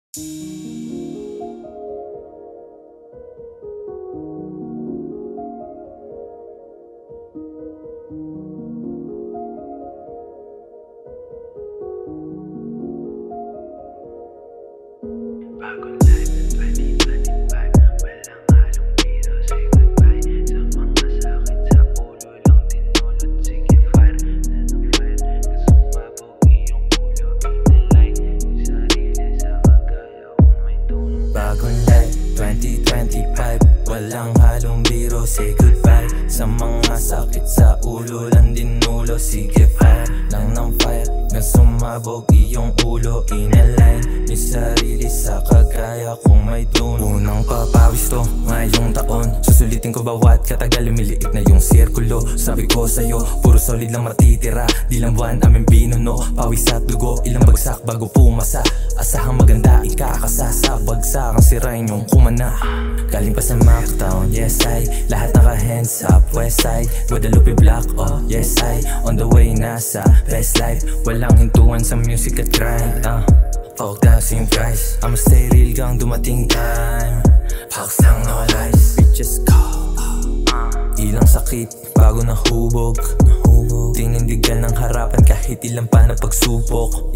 Bagong life ng 2025, walang halong biro, say goodbye sa mga sakit sa ulo lang tinulot. Sige fire na ng fire, kasumabog iyong ulo, inalay yung sarili sa kagaya kung may tulong. Bagong life 2025, walang halong biro, say goodbye sa mga sakit sa ulo lang dinulo. Sige fire lang ng fire, na sumabog iyong ulo, inalign yung sarili sa kagaya kung may duno. Unang papawis to ngayong taon, susulitin ko bawat katagal, lumiliit na yung sirkulo. Sabi ko sa'yo, puro solid lang matitira, di lang buwan aming binuno. Pawis at dugo, ilang bagsak bago pumasa. Asahang maganda, ikakasasa, bagsak ang sirain yung kumana. Galing pa sa Mactown, yes I, lahat naka hands up, west side, Guadalupe block, oh yes I, on the way nasa best life, walang hintuan sa music at grind. Fuck dancing price, I'ma stay real gang dumating time. Paks lang no lies, bitches go. Ilang sakit bago nahubog, tinindigan ng harapan kahit ilang pa na pagsubok.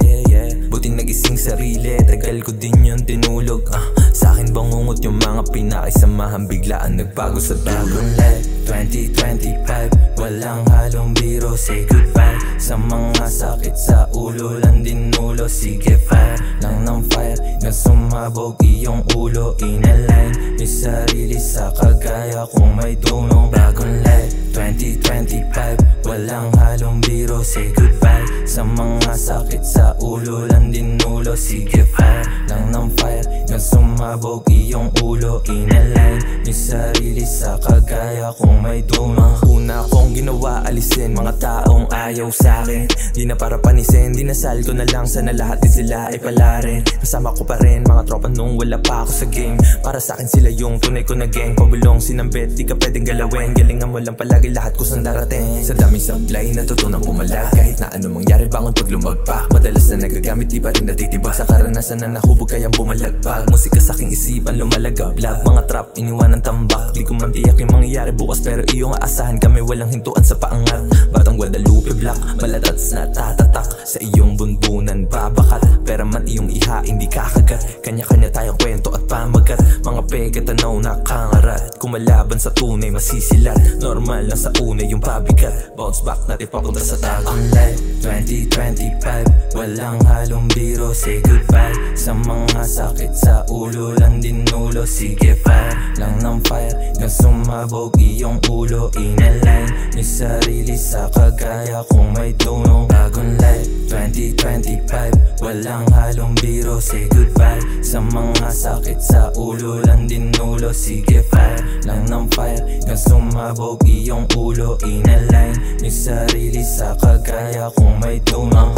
Buti nagising sarili, tagal ko din yun tinulog. Sa'kin bangungot yung mga pinakisamahan, biglaan nagbago sa bagong life 2025, walang halong biro, say goodbye sa mga sakit sa ulo lang dinulo. Sige fire lang ng fire, na sumabog iyong ulo, inalign yung sarili sa kagaya kung may duno. Bagong life 2025, walang halong biro, say goodbye sa mga sakit sa ulo lang dinulo. Sige fire lang ng fire, na sumabog iyong ulo, inalign yung sarili sa kagaya kung may duno. Una kong ginawa, alisin mga taong ayaw sa'kin, di na para panisin, dinasal ko na lang sana lahat din sila ay pala rin. Kasama ko pa rin mga tropa nung wala pa ako sa game, para sa'kin sila yung tunay ko na gang. Pabulong sinambit, di ka pwedeng galawin, galingan mo lang palagi lahat ko saan darating. Sa daming supply, natutunan pumalag, kahit na ano mangyari bangon pag lumagpak. Madalas na nagagamit, di pa rin natitibag sa karanasan na nahubog kayang bumalagbag. Musika sa aking isipan, lumalagablag, mga trap iniwan ng tambak. Di ko man tiyak yung mangyayari bukas, pero iyong aasahan kami walang hintuan sa paangat. Batang Guadalupe block, malatats na tatatak sa iyong bunbunan babakat. Pera man iyong iha, hindi kakagat, kanya-kanya tayong kwento at pamagat. Mga pega tanaw na kangarat, kumalaban sa tunay masisilat. Normal lang sa una yung pabigat, bounce back natin papunta sa tago. Life 2025, walang halong biro, say goodbye sa mga sakit sa ulo lang dinulo. Sige fire lang ng fire, na sumabog iyong ulo, inalign yung sarili sa kagaya kung may duno. Bagong life 2025, walang halong biro, say goodbye sa mga sakit sa ulo lang dinulo. Sige fire lang ng fire, na sumabog iyong ulo, inalign yung sarili sa kagaya kung may duno.